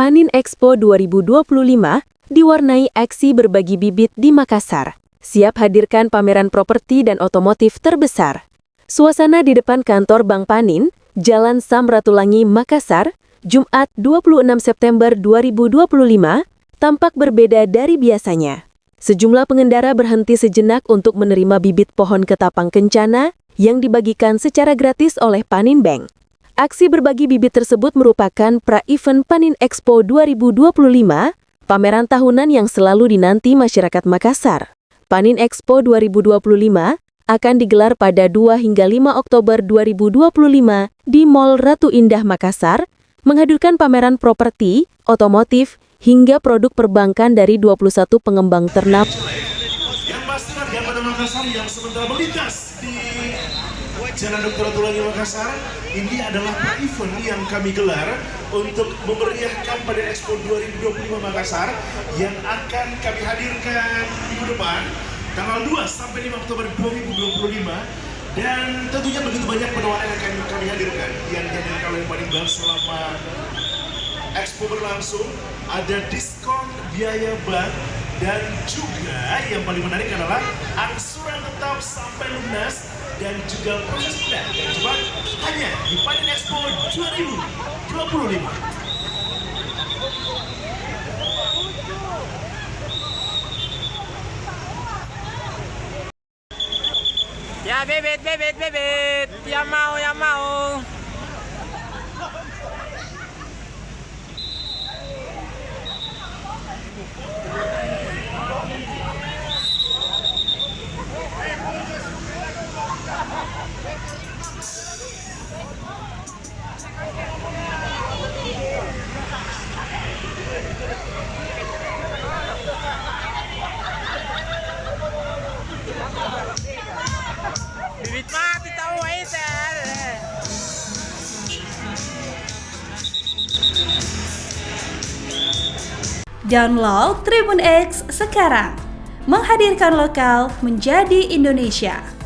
Panin Expo 2025 diwarnai aksi berbagi bibit di Makassar. Siap hadirkan pameran properti dan otomotif terbesar. Suasana di depan kantor Bank Panin, Jalan Samratulangi, Makassar, Jumat 26 September 2025, tampak berbeda dari biasanya. Sejumlah pengendara berhenti sejenak untuk menerima bibit pohon ketapang kencana yang dibagikan secara gratis oleh Panin Bank. Aksi berbagi bibit tersebut merupakan pra-event Panin Expo 2025, pameran tahunan yang selalu dinanti masyarakat Makassar. Panin Expo 2025 akan digelar pada 2 hingga 5 Oktober 2025 di Mall Ratu Indah Makassar, menghadirkan pameran properti, otomotif, hingga produk perbankan dari 21 pengembang ternama. Yang pasti warga Kota Makassar yang sementara melintas di Jalan Dr. Ratulangi Makassar, ini adalah event yang kami gelar untuk memeriahkan Panin Expo 2025 Makassar yang akan kami hadirkan minggu depan tanggal 2 sampai 5 Oktober 2025, dan tentunya begitu banyak penawaran yang akan kami hadirkan yang dihadirkan oleh Panin Bank selama Expo berlangsung. Ada diskon biaya bank dan juga yang paling menarik adalah angsuran tetap sampai lunas dan juga proses mudah dan cepat hanya di Panin Expo 2025. Ya bebet, yang mau. Bibit mati tahu itu. Download Tribun X sekarang, menghadirkan lokal menjadi Indonesia.